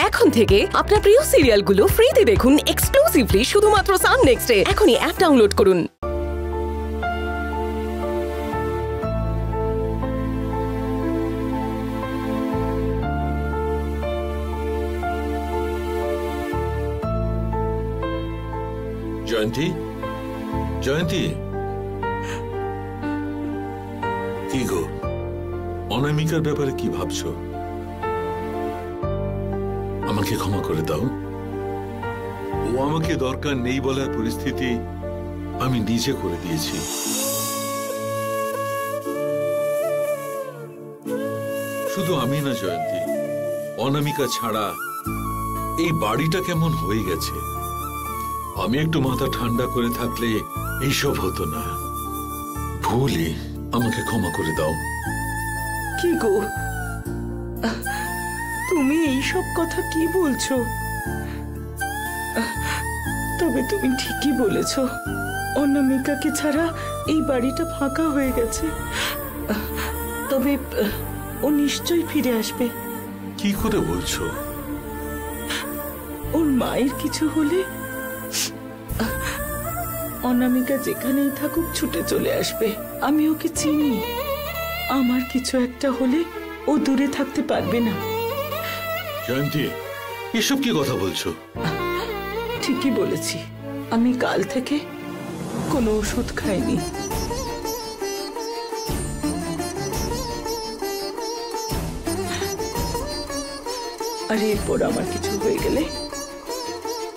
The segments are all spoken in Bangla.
এখন থেকে আপনার প্রিয় সিরিয়ালগুলো ফ্রিতে দেখুন এক্সক্লুসিভলি শুধুমাত্র সান নেক্সটে। এখনই অ্যাপ ডাউনলোড করুন। জয়ন্তী, জয়ন্তী, কি গো অনামিকার ব্যাপারে কি ভাবছো? আমাকে ক্ষমা করে দাও। ও আমাকে দরকার নেই বলার পরিস্থিতি আমি নিজে করে দিয়েছি। শুধু আমি না জয়ন্তী, অনামিকা ছাড়া এই বাড়িটা কেমন হয়ে গেছে। আমি একটু মাথা ঠান্ডা করে থাকলে এইসব হতো না। ভুলে আমাকে ক্ষমা করে দাও। কি গো, তুমি এইসব কথা কি বলছো? তবে তুমি ঠিকই বলেছ, অনামিকাকে ছাড়া এই বাড়িটা ফাঁকা হয়ে গেছে। তবে ও নিশ্চয়ই ফিরে আসবে। কি করে বলছো? ওর মায়ের কিছু হলে অনামিকা যেখানেই থাকুক ছুটে চলে আসবে। আমি ওকে চিনি। আমার কিছু একটা হলে ও দূরে থাকতে পারবে না। জয়ন্তী, এসব কি কথা বলছো? ঠিকই বলেছি। আমি কাল থেকে কোনো ওষুধ খাইনি। আর এরপর আমার কিছু হয়ে গেলে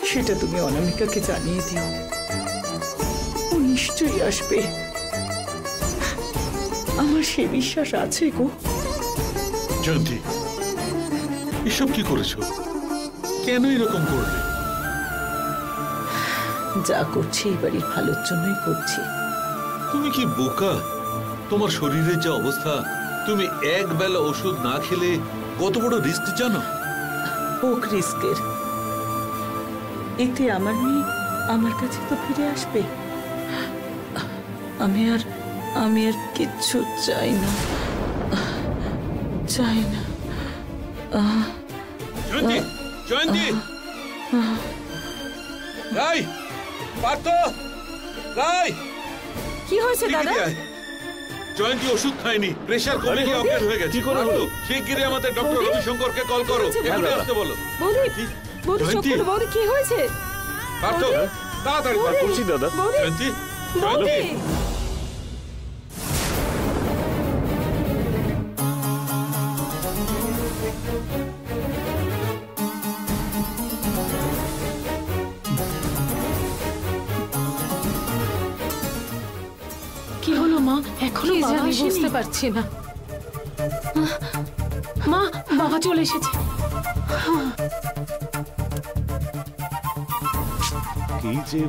সেটা তুমি অনামিকাকে জানিয়ে দিও। ও নিশ্চয়ই আসবে, আমার সে বিশ্বাস আছে গো। জয়ন্তী, এসব কি করেছো? কেন এরকম করলে? যা করছি এই বাড়ির ভালোর জন্যই করছি। তুমি কি বোকা? তোমার শরীরের যা অবস্থা, তুমি এক বেলা ওষুধ না খেলে কত বড় রিস্ক জানো? হোক রিস্কের, এতে আমার মেয়ে আমার কাছে তো ফিরে আসবে। আমি আর কিচ্ছু চাই না, চাই না। জয়ন্তী, জয়ন্তী, রাই, পার্থ, রাই, কি হয়েছে দাদা? জয়ন্তী ওষুধ খায়নি, প্রেসার কমে গিয়ে অজ্ঞান হয়ে গেছে। কি করে হলো? শিগগিরই আমাদের ডক্টর রবিশঙ্করকে কল করো, এখানে আসতে বলো। বৌদি, বৌদি চুপ করো। বৌদি কি হয়েছে? পার্থ, তাড়াতাড়ি করছি দাদা। জয়ন্তী, জয়ন্তী, কি হলো মা? এখনো বাবা বুঝতে পারছি না। মা, বাবা চলে এসেছে।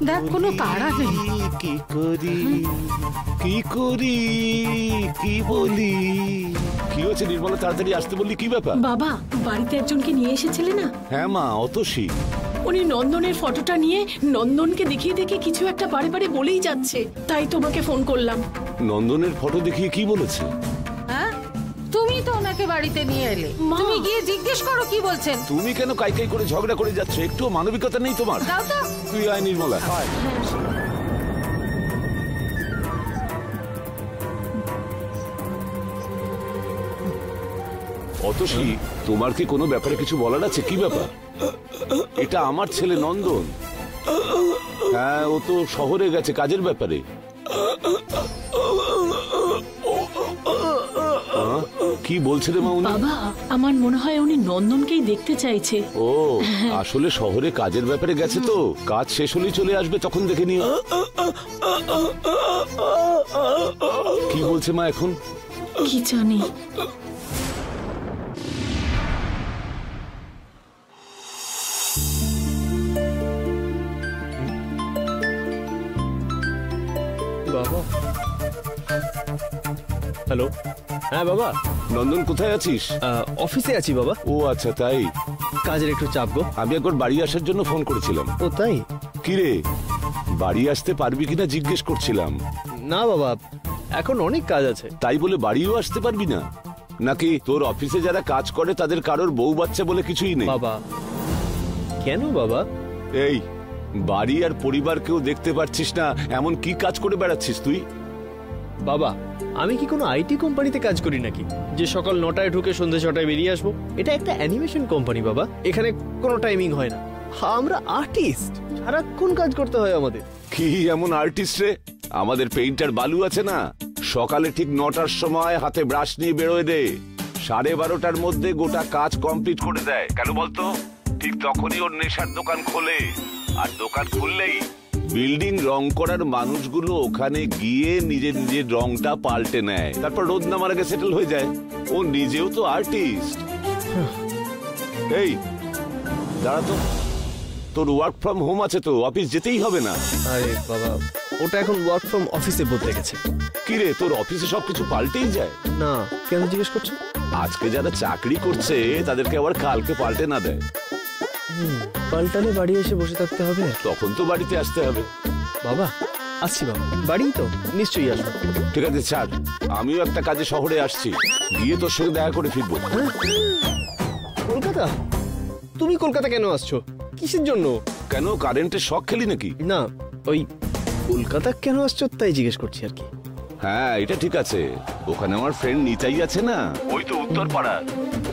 দেখ, কোনো তাড়া নেই। কি করি, কি করি, কি বলি? কি হচ্ছে নির্মলা? তাড়াতাড়ি আসতে বললি, কি ব্যাপার? বাবা, বাড়িতে একজনকে নিয়ে এসেছিলে না? হ্যাঁ মা, অতসী। উনি নন্দনের ফটোটা নিয়ে নন্দনকে দেখিয়ে দেখিয়ে কিছু একটা বারে বারে বলেই যাচ্ছে, তাই তোমাকে ফোন করলাম। নন্দনের ফটো দেখিয়ে কি বলেছে? হ্যাঁ, তুমি তো ওনাকে বাড়িতে নিয়ে এলে, তুমি গিয়ে জিজ্ঞেস করো কি বলছেন। তুমি কেন কাই করে ঝগড়া করে যাচ্ছ? একটু মানবিকতা নেই তোমার? দাও তো। তুই আয় নির্মলা, আয়। অতসী, তোমার কি কোনো ব্যাপারে কিছু বলার আছে? কি ব্যাপার? এটা আমার ছেলে নন্দন। হ্যাঁ, ও তো শহরে গেছে কাজের ব্যাপারে। কি বলছে রে মা উনি? বাবা, আমার মনে হয় উনি নন্দনকেই দেখতে চাইছে। ও, আসলে শহরে কাজের ব্যাপারে গেছে তো, কাজ শেষ হলেই চলে আসবে, তখন দেখে নিও। কি বলছে মা এখন? কি জানি। বাবা, হ্যালো। হ্যাঁ বাবা। নন্দন, কোথায় আছিস? অফিসে আছি বাবা। ও আচ্ছা, তাই? কাজের একটু চাপ গো। আমি একবার বাড়ি আসার জন্য ফোন করেছিলাম। ও তাই? কিরে, বাড়ি আসতে পারবি কিনা জিজ্ঞেস করছিলাম। না বাবা, এখন অনেক কাজ আছে। তাই বলে বাড়িও আসতে পারবি না? নাকি তোর অফিসে যারা কাজ করে তাদের কারোর বউ বাচ্চা বলে কিছুই নেই? বাবা, কেন বাবা? এই বাড়ি আর পরিবারকেও দেখতে পাচ্ছিস না, এমন কি কাজ করে বেড়াচ্ছিস তুই? বাবা, আমি কি কোনো আইটি কোম্পানিতে কাজ করি নাকি যে সকাল 9টায় ঢুকে সন্ধ্যে 6টায় বেরিয়ে আসবো? এটা একটা অ্যানিমেশন কোম্পানি বাবা, এখানে কোনো টাইমিং হয় না। আমরা আর্টিস্ট, সারাক্ষণ কাজ করতে হয় আমাদের। কি এমন আর্টিস্ট রে? আমাদের পেইন্টার বালু আছে না, সকালে ঠিক 9টার সময় হাতে ব্রাশ নিয়ে বেরোয় দে, 12:30টার মধ্যে গোটা কাজ কমপ্লিট করে দেয়। কেন বলতো? ঠিক তখনই ওর নেশার দোকান খোলে, আর দোকান খুললেই বিল্ডিং রং করার মানুষগুলো ওখানে গিয়ে নিজের নিজের রংটা পাল্টে নেয়, তারপর রোদ নামার আগে সেটেল হয়ে যায়। ও নিজেও তো আর্টিস্ট। এই দাঁড়া তো, তোর ওয়ার্ক ফ্রম হোম আছে তো, অফিস যেতেই হবে না? আরে বাবা, ওটা এখন ওয়ার্ক ফ্রম অফিসে বদলে গেছে। কি রে, তোর অফিসে সবকিছু পাল্টেই যায়? না, কেন জিজ্ঞেস করছো? আজকে যারা চাকরি করছে তাদেরকে আবার কালকে পাল্টে না দেয়। পাল্টালে বাড়ি এসে বসে থাকতে হবে, তখন তো বাড়িতে আসতে হবে। বাবা আসছি বাবা, বাড়ি তো নিশ্চয়ই আসবো। ঠিক আছে ছাড়, আমিও একটা কাজে শহরে আসছি, গিয়ে তোর সঙ্গে দেখা করে ফিরবো। কলকাতা? তুমি কলকাতা কেন আসছো? কিসের জন্য? কেন, কারেন্টের শক খেলি নাকি? না, ওই কলকাতা কেন আসছো তাই জিজ্ঞেস করছি আর কি। হ্যাঁ এটা ঠিক আছে, ওখানে আমার ফ্রেন্ড নিতাই আছে না, ওই তো উত্তর পাড়ার,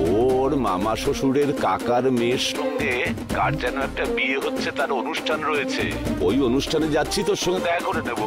ওর মামা শ্বশুরের কাকার মেয়ের সঙ্গে কার যেন একটা বিয়ে হচ্ছে, তার অনুষ্ঠান রয়েছে, ওই অনুষ্ঠানে যাচ্ছি, তোর সঙ্গে দেখা করে নেবো।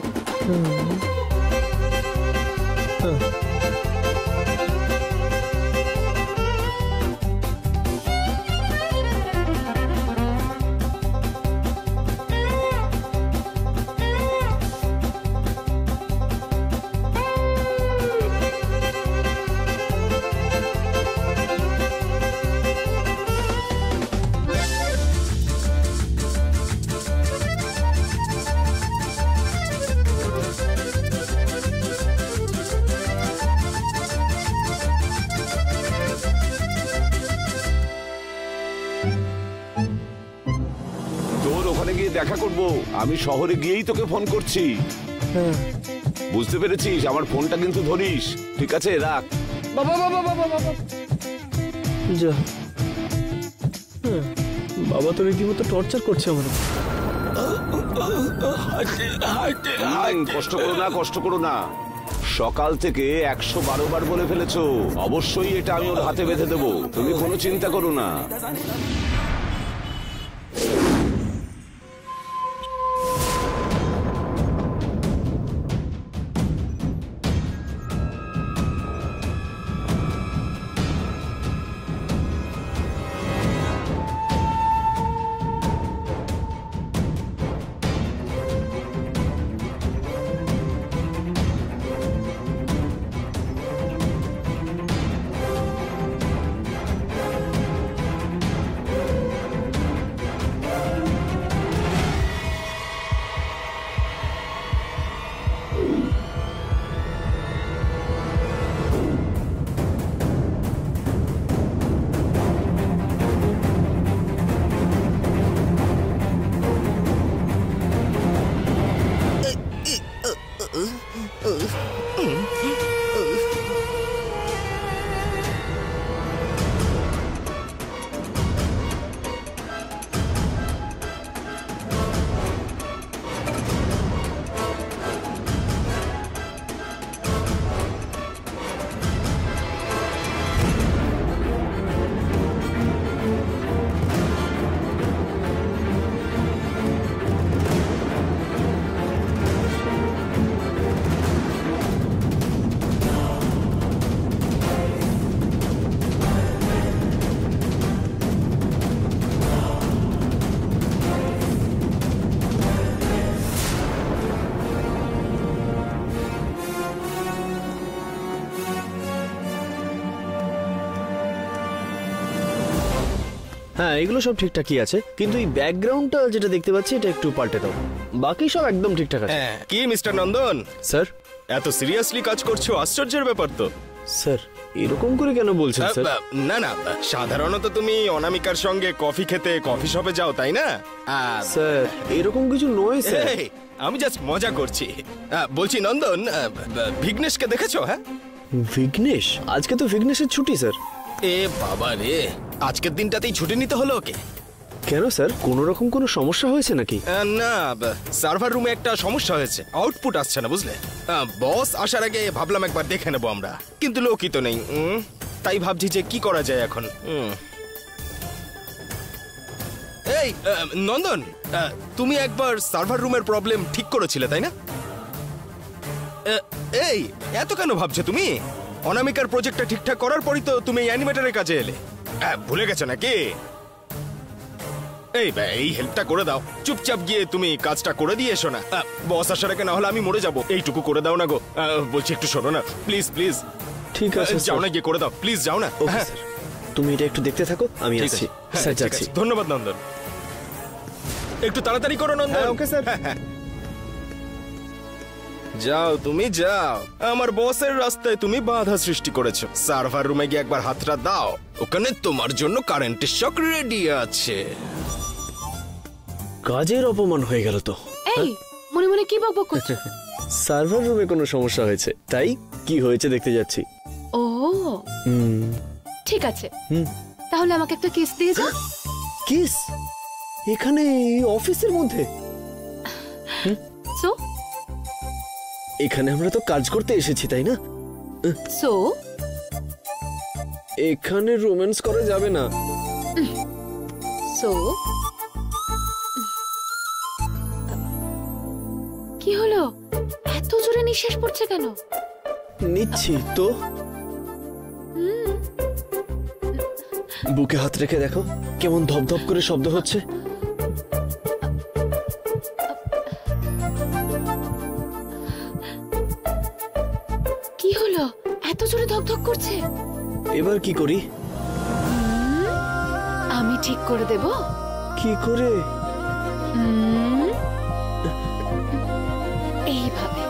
দেখা করবো, আমি শহরে গিয়েই তোকে ফোন করছি। বুঝতে পেরেছিস? আমার ফোনটা কিন্তু ধরিস, ঠিক আছে? রাখ। বাবা বাবা বাবা বাবা, যা বাবা তো রীতিমতো টর্চার করছে আমার। কষ্ট করো না, কষ্ট করো না, সকাল থেকে 112 বার বলে ফেলেছো, অবশ্যই এটা আমি ওর হাতে বেঁধে দেবো, তুমি কোনো চিন্তা করো না। হ্যাঁ, এগুলো সব ঠিকঠাকই আছে, কিন্তু এই ব্যাকগ্রাউন্ডটা যেটা দেখতে পাচ্ছি এটা একটু পাল্টে দাও, বাকি সব একদম ঠিকঠাক আছে। কি মিস্টার নন্দন, স্যার এত সিরিয়াসলি কাজ করছো, আশ্চর্যের ব্যাপার তো। স্যার এরকম করে কেন বলছেন স্যার? না না, সাধারণত তুমি অনামিকার সঙ্গে কফি খেতে কফি শপে যাও, তাই না? স্যার এরকম কিছু নয় স্যার, আমি জাস্ট মজা করছি। বলছি নন্দন, ভিঘ্নেশকে দেখেছো? হ্যাঁ, ভিঘ্নেশ? আজকে তো ভিঘ্নেশের ছুটি স্যার। এ বাবা রে, আজকের দিনটাতেই ছুটি নিতে হলো ওকে? কেন স্যার, কোনো রকম কোনো সমস্যা হয়েছে নাকি? না, সার্ভার রুমে একটা সমস্যা হয়েছে, আউটপুট আসছে না বুঝলে। বস আসার আগে ভাবলাম একবার দেখে নেবো আমরা, কিন্তু লোকই তো নেই। তাই ভাবছি যে কি করা যায় এখন। এই নন্দন, তুমি একবার সার্ভার রুমের প্রবলেম ঠিক করেছিলে তাই না? এই এত কেন ভাবছো তুমি? অনামিকার প্রজেক্টটা ঠিকঠাক করার পরই তো তুমি অ্যানিমেটরের কাজে এলে। ভুলে গেছো নাকি? এই হেল্পটা করে দাও, চুপচাপ গিয়ে তুমি কাজটা করে দিয়ে এসো না। বস আসার আগে, না হলে আমি মরে যাবো। এইটুকু করে দাও না গো, বলছি একটু শোনো না প্লিজ প্লিজ। ঠিক আছে, যাও না, গিয়ে করে দাও প্লিজ, যাও না। ওকে স্যার, তুমি এটা একটু দেখতে থাকো, আমি আসছি। স্যার যাচ্ছি। ধন্যবাদ নন্দন, একটু তাড়াতাড়ি করো নন্দন। Okay sir. যাও তুমি যাও, আমার বসের রাস্তায় তুমি বাধা সৃষ্টি করেছো। সার্ভার রুমে গিয়ে একবার হাতটা দাও, ওখানে তোমার জন্য কারেন্টের শক রেডি আছে। কাজের অপমান হয়ে গেল তো। এই মনে মনে কি বকবক করছো? সার্ভার রুমে কোনো সমস্যা হয়েছে, তাই কি হয়েছে দেখতে যাচ্ছি। ও ঠিক আছে, তাহলে আমাকে একটা কিস দিয়ে যাও। কিস? এখানে অফিসের মধ্যে? সো এখানে আমরা তো কাজ করতে এসেছি তাই না? সো এখানে রোম্যান্স করা যাবে না। সো কি হলো, এত জোরে নিঃশ্বাস পড়ছে কেন? নিচ্ছি তো। বুকে হাত রেখে দেখো কেমন ধপধপ করে শব্দ হচ্ছে। কি হলো, এত জোরে ধকধক করছে? এবার কি করি? আমি ঠিক করে দেব। কি করে? এইভাবে।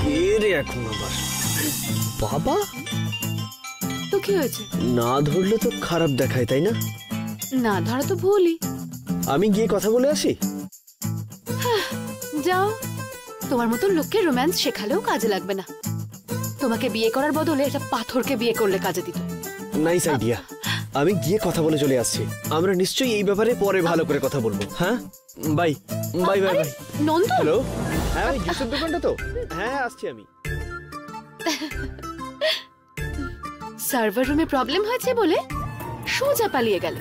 কে রে এখন আবার? বাবা? তো কি হয়েছে? না ধরলে তো খারাপ দেখায় তাই না? না ধরা তো ভুলই। আমি গিয়ে কথা বলে আসি। যাও, তোমার মতো লোককে রোম্যান্স শেখালেও কাজে লাগবে না। তোমাকে বিয়ে করার বদলে একটা পাথরকে বিয়ে করলে কাজে দিত। Nice idea. আমি গিয়ে কথা বলে চলে আসছি। আমরা নিশ্চয়ই এই ব্যাপারে পরে ভালো করে কথা বলবো। হ্যাঁ, বাই বাই বাই বাই। নন্দন, হ্যালো, হ্যাঁ ওই জুসের দোকানটা তো? হ্যাঁ আসছি আমি। সার্ভার রুমে প্রবলেম হয়েছে বলে সোজা পালিয়ে গেল।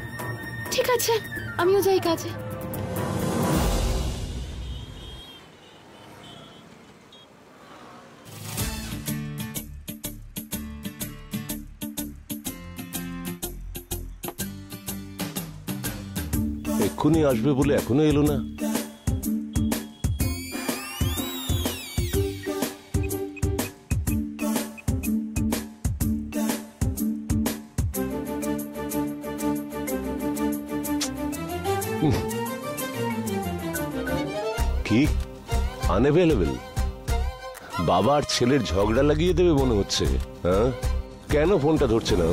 ঠিক আছে, আমিও যাই কাজে। এক্ষুনি আসবে বলে এখনো এলো না। কি আনঅ্যাভেলেবল? বাবা আর ছেলের ঝগড়া লাগিয়ে দেবে মনে হচ্ছে। হ্যাঁ, কেন ফোনটা ধরছে না?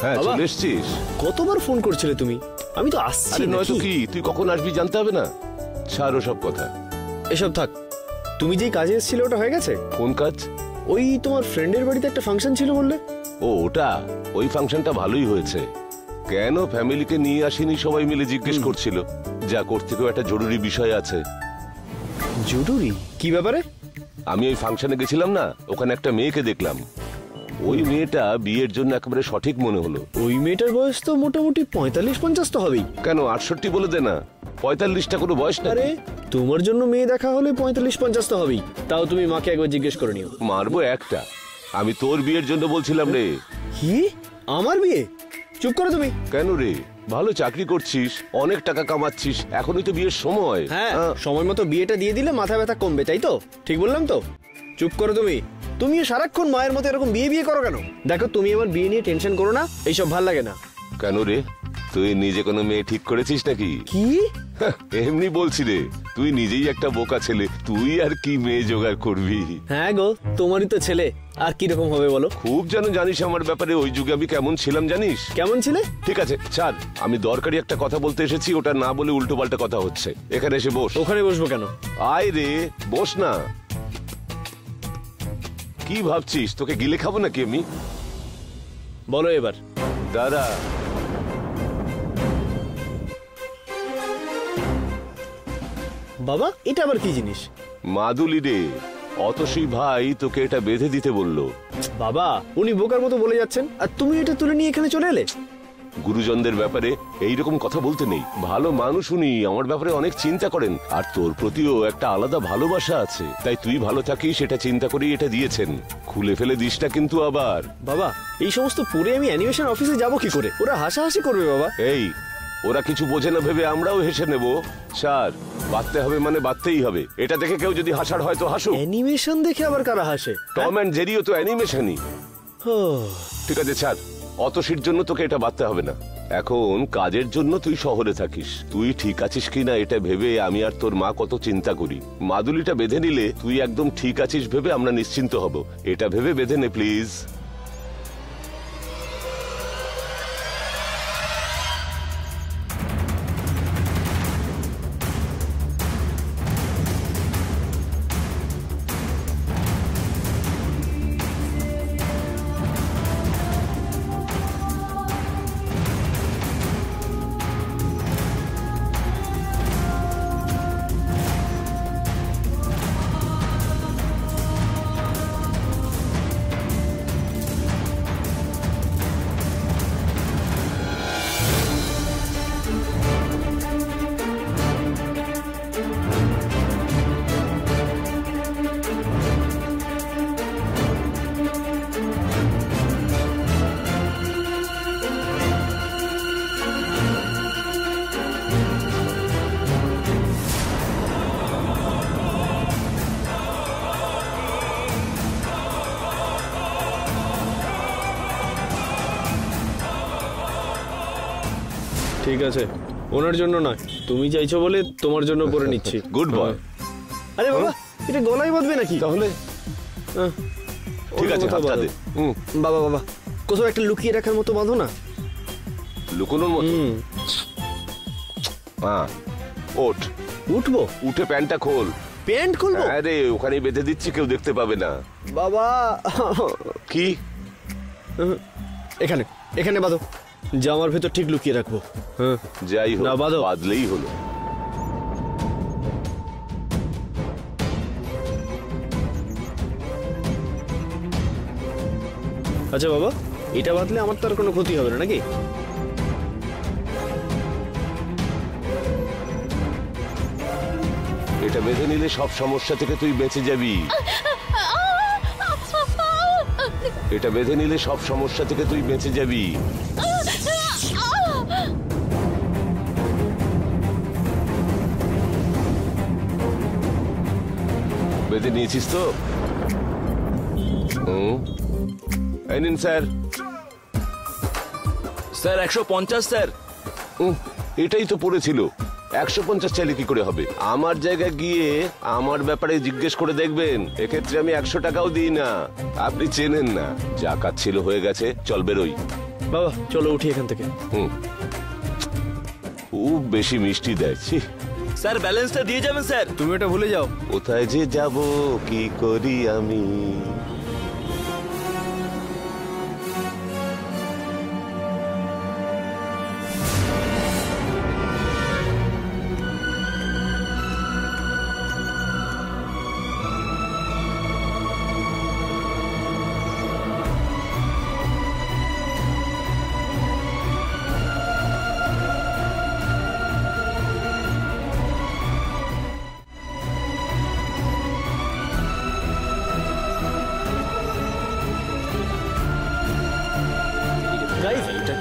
হ্যাঁ, চলে এসছিস? কতবার ফোন করছিলে তুমি? আমি তো আসছি। নয়তো কি তুই কখন আসবি জানতে হবে না? ছাড়ো সব কথা, এসব থাক। তুমি যেই কাজে এসেছিলে ওটা হয়ে গেছে? কোন কাজ? ওই তোমার ফ্রেন্ডের বাড়িতে একটা ফাংশন ছিল বললে। ও ওটা? ওই ফাংশনটা ভালোই হয়েছে। কেন ফ্যামিলিকে নিয়ে আসেনি সবাই মিলে জিজ্ঞেস করছিল। যা করতে গিয়েও একটা জরুরি বিষয় আছে। জরুরি? কি ব্যাপারে? আমি ওই ফাংশনে গেছিলাম না, ওখানে একটা মেয়েকে দেখলাম। ওই মেয়েটা বিয়ের জন্য একেবারে সঠিক মনে হলো। ওই মেয়েটার বয়স তো মোটামুটি 45-50 তো হবেই। কেন 68 বলে দে না, 45টা কোনো বয়স না। আরে তোমার জন্য মেয়ে দেখা হলে 45-50 তো হবেই। তাও তুমি মাকে একবার জিজ্ঞেস করে নিও। মারবো একটা। আমি তোর বিয়ের জন্য বলছিলাম রে। কি? আমার বিয়ে? চুপ করো তুমি। কেন রে? ভালো চাকরি করছিস, অনেক টাকা কামাচ্ছিস, এখনই তো বিয়ের সময়। হ্যাঁ, সময় মতো বিয়েটা দিয়ে দিলে মাথা ব্যথা কমবে, তাই তো? ঠিক বললাম তো? চুপ করো তুমি। তুমিও সারাক্ষণ মায়ের মতো এরকম বিয়ে বিয়ে করো কেন? দেখো, তুমি আমার বিয়ে নিয়ে টেনশন করো না, এইসব ভাল লাগে না। কেন রে? তুই নিজে কোনো মেয়ে ঠিক করেছিস নাকি? কি? এমনি বলছি রে, তুই নিজেই একটা বোকা ছেলে, তুই আর কি মেয়ে জোগাড় করবি? হ্যাঁ গো, তোমারই তো ছেলে, আর কি রকম হবে বলো? খুব যেন জানিস আমার ব্যাপারে, ওই যুগে আমি কেমন ছিলাম জানিস? কেমন ছিলে? ঠিক আছে ছাড়, আমি দরকারি একটা কথা বলতে এসেছি, ওটা না বলে উল্টো পাল্টা কথা হচ্ছে। এখানে এসে বস। ওখানে বসবো কেন? আয় রে, বস না। কি ভাবছিস তোকে গিলে খাবো নাকি আমি? বলো এবার। দাদা, বাবা এটা আবার কি জিনিস? মাদুলি রে, অতসী ভাই তোকে এটা বেঁধে দিতে বললো। বাবা উনি বোকার মতো বলে যাচ্ছেন, আর তুমি এটা তুলে নিয়ে এখানে চলে এলে। গুরুজনদের ব্যাপারে এইরকম কথা বলতে নেই। ভালো মানুষ উনি, আমার ব্যাপারে অনেক চিন্তা করেন, আর তোর প্রতিও একটা আলাদা ভালোবাসা আছে, তাই তুই ভালো থাকিস সেটা চিন্তা করেই এটা দিয়েছেন। খুলে ফেলে দিস না কিন্তু আবার। বাবা এই সমস্ত পরে আমি অ্যানিমেশন অফিসে যাব কি করে? ওরা হাসাহাসি করবে বাবা। এই, ওরা কিছু বোঝে না ভেবে আমরাও হেসে নেব। স্যার, বাঁধতে হবে মানে বাঁধতেই হবে। এটা দেখে কেউ যদি হাসার হয় তো হাসুক। অ্যানিমেশন দেখে আবার কারা হাসে? টম অ্যান্ড জেরিও তো অ্যানিমেশনই। ঠিক আছে ছাড়, অতসীর জন্য তোকে এটা বাঁধতে হবে না। এখন কাজের জন্য তুই শহরে থাকিস, তুই ঠিক আছিস কিনা এটা ভেবে আমি আর তোর মা কত চিন্তা করি। মাদুলিটা বেঁধে নিলে তুই একদম ঠিক আছিস ভেবে আমরা নিশ্চিন্ত হব। এটা ভেবে বেঁধে নে প্লিজ। ঠিক আছে, ওনার জন্য নয়, তুমি চাইছো বলে তোমার জন্য পরে নিচ্ছি। Good boy. আরে বাবা এটা গলায় বাঁধবে নাকি? তাহলে ঠিক আছে, হাতটা দে। বাবা বাবা কোথাও একটা লুকিয়ে রাখার মতো বাঁধো না। লুকোনোর মতো? হ্যাঁ, ওঠ। উঠবো? উঠে প্যান্টটা খোল। প্যান্ট খুলবো? আরে ওখানেই বেঁধে দিচ্ছি, কেউ দেখতে পাবে না। বাবা কি? এখানে এখানে বাঁধো, জামার ভেতর ঠিক লুকিয়ে রাখবো। হ্যাঁ যাই হোক, না বাঁধো। বাঁধলেই হলো। আচ্ছা বাবা, এটা বাঁধলে আমার তো আর কোনো ক্ষতি হবে না নাকি? এটা বেঁধে নিলে সব সমস্যা থেকে তুই বেঁচে যাবি। এটা বেঁধে নিলে সব সমস্যা থেকে তুই বেঁচে যাবি। বেঁধে নিয়েছিস তো? এই নিন স্যার। Sir 150 sir. এটাই তো পড়েছিল। 150 চাইলে কি করে হবে? আমার জায়গায় গিয়ে আমার ব্যাপারে জিজ্ঞেস করে দেখবেন। এক্ষেত্রে আমি 100 টাকাও দিই না। আপনি চেনেন না। যা কাজ ছিল হয়ে গেছে, চল বেরোই। বাবা চলো উঠি এখান থেকে। খুব বেশি মিষ্টি দেয়। স্যার ব্যালেন্সটা দিয়ে যাবেন স্যার। তুমি এটা ভুলে যাও। কোথায় যে যাব, কি করি আমি।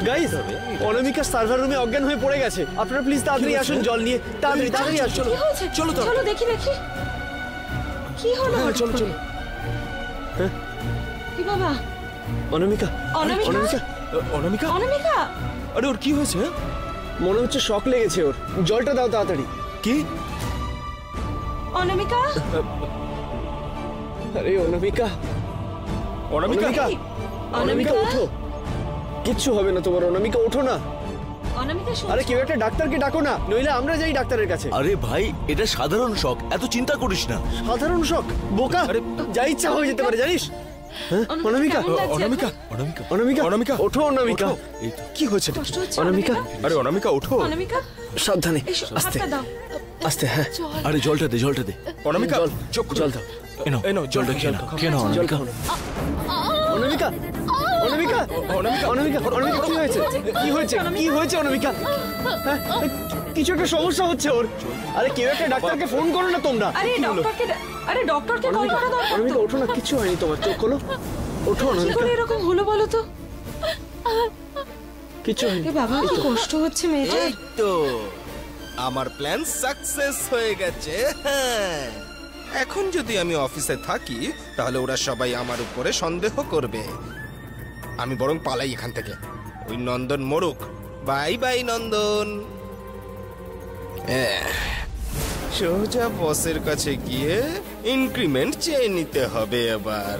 গাইস, অনামিকা সার্ভার রুমে অজ্ঞান হয়ে পড়ে গেছে। আপনারা প্লিজ তাড়াতাড়ি আসুন জল নিয়ে। তাড়াতাড়ি তাড়াতাড়ি আসুন। চলো চলো দেখি দেখি কি হলো। চলো চলো। কি বাবা? অনামিকা, অনামিকা? অনামিকা অনামিকা অনামিকা আরে ওর কি হয়েছে? মনে হচ্ছে শক লেগেছে ওর, জলটা দাও তাড়াতাড়ি। কি? অনামিকা আরে অনামিকা, অনামিকা অনামিকা, অনামিকা ওঠো, কিচ্ছু হবে না তোমার। অনামিকা ওঠো না। অনামিকা আরে কেউ একটা ডাক্তারকে ডাকো না, নইলে আমরা যাই ডাক্তারের কাছে। আরে ভাই, এটা সাধারণ শক, এত চিন্তা করিস না। সাধারণ শক? বোকা, যা ইচ্ছা হয়ে যেতে পারে জানিস। হ্যাঁ, অনামিকা, অনামিকা অনামিকা অনামিকা, অনামিকা ওঠো অনামিকা। এই তো, কি হয়েছে? অনামিকা, আরে অনামিকা ওঠো। অনামিকা সাবধানে, আস্তে আস্তে। হ্যাঁ, আরে জলটা দে, জলটা দে। অনামিকা জল, চোখ জল দাও। এই নাও জলটা খেয়ে নাও, খেয়ে নাও জল অনামিকা। খাও। অনামিকা, অনামিকা, অনামিকা, অনামিকা, অনামিকা, কি হয়েছে? কি হয়েছে? কি হয়েছে অনামিকা? হ্যাঁ, কিছু একটা সমস্যা হচ্ছে ওর। আরে কেউ একটা ডাক্তারকে ফোন করো না তোমরা। আরে ডক্টরকে কল করা দরকার। অনামিকা ওঠো না, কিছু হয়নি তোমার, চোখ খোলো, ওঠো কি অনামিকা। করে এরকম হলো বলো তো? কিছু হয়নি। এ বাবা, কি কষ্ট হচ্ছে মেয়েটার। এই তো আমার প্ল্যান সাকসেস হয়ে গেছে। হ্যাঁ, এখন যদি আমি অফিসে থাকি তাহলে ওরা সবাই আমার উপরে সন্দেহ করবে। আমি বরং পালাই এখান থেকে। ওই নন্দন মরুক। বাই বাই নন্দন। সোজা বসের কাছে গিয়ে ইনক্রিমেন্ট চেয়ে নিতে হবে এবার।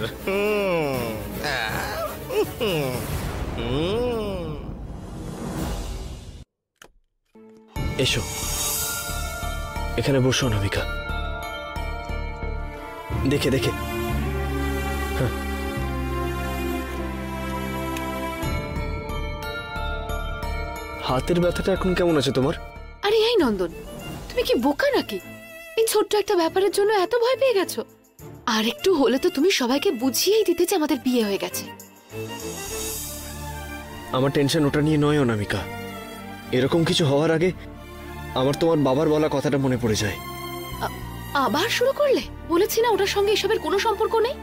এসো, এখানে বসো অনামিকা। দেখে দেখে। হ্যাঁ, হাতের ব্যথাটা এখন কেমন আছে তোমার? আরে এই নন্দন, তুমি কি বোকা নাকি? এই ছোট্ট একটা ব্যাপারের জন্য এত ভয় পেয়ে গেছো? আর একটু হলে তো তুমি সবাইকে বুঝিয়েই দিতে যে আমাদের বিয়ে হয়ে গেছে। আমার টেনশন ওটা নিয়ে নয় অনামিকা। এরকম কিছু হওয়ার আগে আমার তোমার বাবার বলা কথাটা মনে পড়ে যায়। আবার শুরু করলে? বলেছি না ওটার সঙ্গে এসবের কোনো সম্পর্ক নেই।